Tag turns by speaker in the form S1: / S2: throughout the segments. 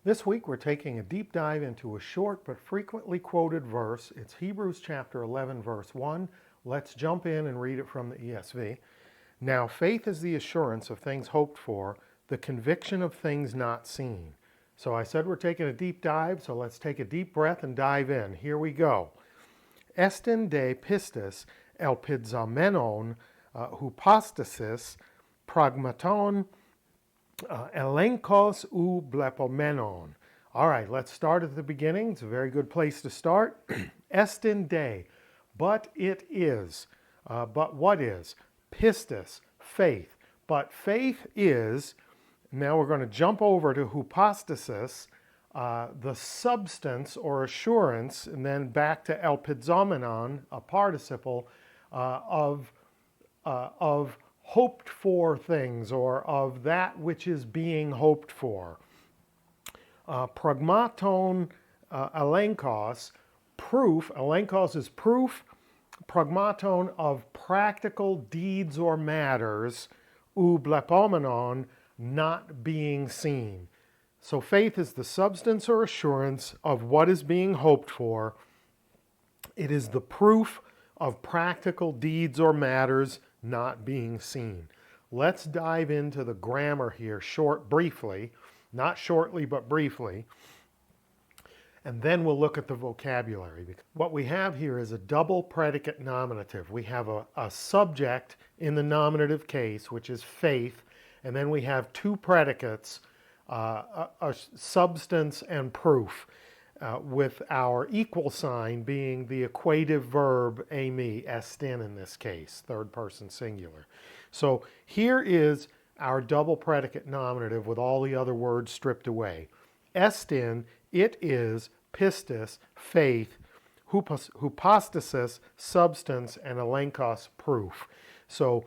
S1: This week we're taking a deep dive into a short but frequently quoted verse. It's Hebrews chapter 11 verse 1. Let's jump in and read it from the ESV. Now faith is the assurance of things hoped for, the conviction of things not seen. So I said we're taking a deep dive, so let's take a deep breath and dive in. Here we go. Estin de pistis elpidzomenon hypostasis pragmaton elenkos ou blepomenon. All right, let's start at the beginning. It's a very good place to start. Estin de, but it is. But what is? Pistis, faith. But faith is, now we're going to jump over to hypostasis, the substance or assurance, and then back to elpidzomenon, a participle of hoped for things, or of that which is being hoped for. Pragmaton elenkos, proof, elenkos is proof, pragmaton of practical deeds or matters, ou blepomenon, not being seen. So faith is the substance or assurance of what is being hoped for. It is the proof of practical deeds or matters not being seen. Let's dive into the grammar here briefly, not shortly but briefly, and then we'll look at the vocabulary. What we have here is a double predicate nominative. We have a subject in the nominative case, which is faith, and then we have two predicates, a substance and proof, with our equal sign being the equative verb eimi, estin in this case, third person singular. So here is our double predicate nominative with all the other words stripped away. Estin, it is, pistis, faith, hypostasis, substance, and elenkos, proof. So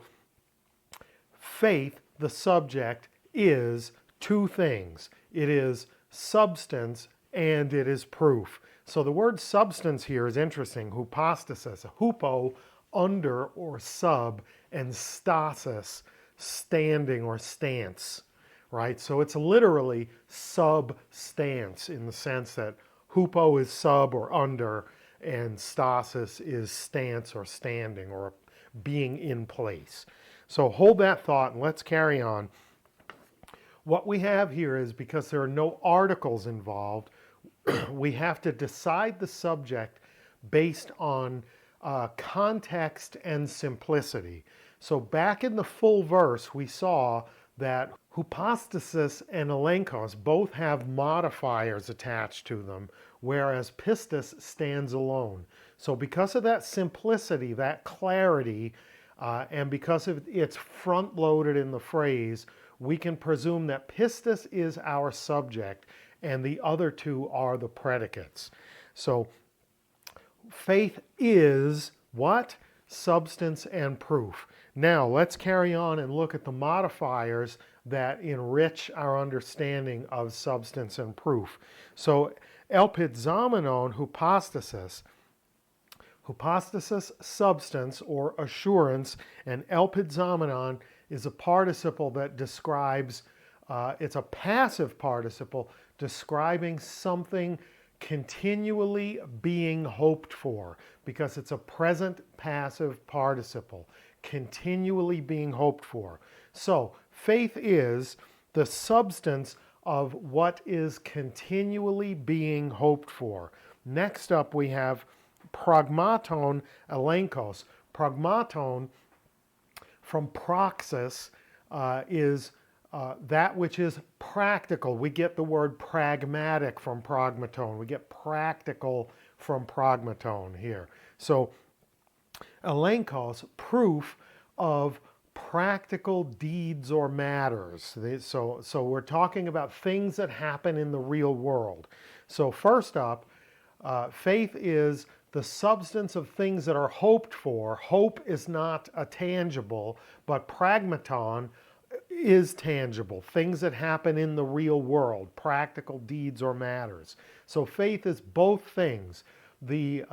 S1: faith, the subject, is two things. It is substance and it is proof. So the word substance here is interesting. Hypostasis, hupo, under or sub, and stasis, standing or stance, right? So it's literally substance in the sense that hupo is sub or under, and stasis is stance or standing or being in place. So hold that thought and let's carry on. What we have here is, because there are no articles involved, we have to decide the subject based on context and simplicity. So back in the full verse, we saw that hypostasis and elenkos both have modifiers attached to them, whereas pistis stands alone. So because of that simplicity, that clarity, and because of it's front-loaded in the phrase, we can presume that pistis is our subject and the other two are the predicates. So faith is what? Substance and proof. Now let's carry on and look at the modifiers that enrich our understanding of substance and proof. So elpidzomenon hypostasis, hypostasis, substance or assurance, and elpidzomenon is a participle that describes, it's a passive participle describing something continually being hoped for, because it's a present passive participle, continually being hoped for. So faith is the substance of what is continually being hoped for. Next up we have pragmaton elenkos. Pragmaton from praxis is that which is practical. We get the word pragmatic from pragmaton. We get practical from pragmaton here. So elenkos, proof of practical deeds or matters. So we're talking about things that happen in the real world. So first up, faith is the substance of things that are hoped for. Hope is not a tangible, but pragmaton is tangible. Things that happen in the real world, practical deeds or matters. So faith is both things. The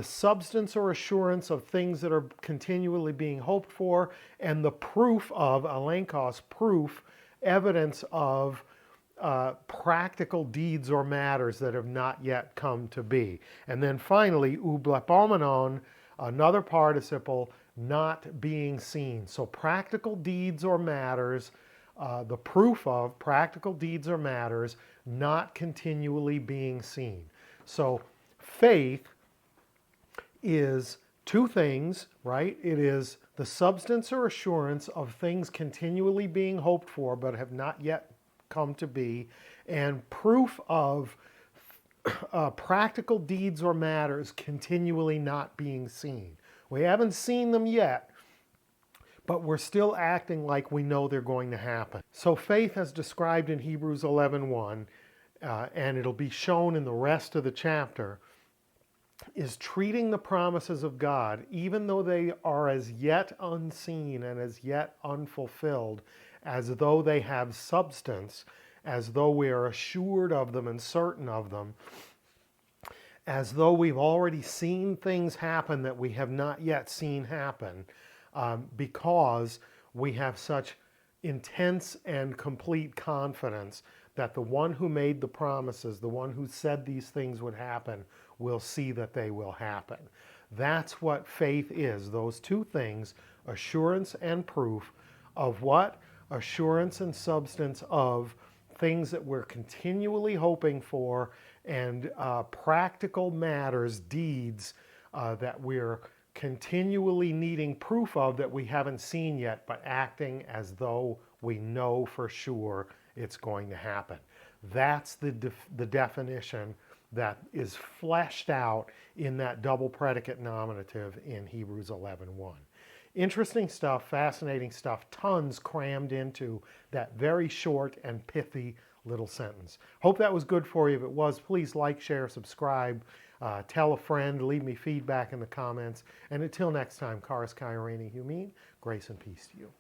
S1: substance or assurance of things that are continually being hoped for, and the proof of, elenkos, proof, evidence of practical deeds or matters that have not yet come to be. And then finally, ublepomenon, another participle, not being seen. So practical deeds or matters, the proof of practical deeds or matters not continually being seen. So faith is two things, right? It is the substance or assurance of things continually being hoped for but have not yet come to be, and proof of practical deeds or matters continually not being seen. We haven't seen them yet, but we're still acting like we know they're going to happen. So faith, as described in Hebrews 11:1, and it'll be shown in the rest of the chapter, is treating the promises of God, even though they are as yet unseen and as yet unfulfilled, as though they have substance, as though we are assured of them and certain of them, as though we've already seen things happen that we have not yet seen happen, because we have such intense and complete confidence that the one who made the promises, the one who said these things would happen, will see that they will happen. That's what faith is, those two things, assurance and proof of what? Assurance and substance of things that we're continually hoping for, and practical matters, deeds that we're continually needing proof of that we haven't seen yet, but acting as though we know for sure it's going to happen. That's the definition that is fleshed out in that double predicate nominative in Hebrews 11:1. Interesting stuff, fascinating stuff, tons crammed into that very short and pithy little sentence. Hope that was good for you. If it was, please like, share, subscribe, tell a friend, leave me feedback in the comments. And until next time, Charis Kairos Humin, grace and peace to you.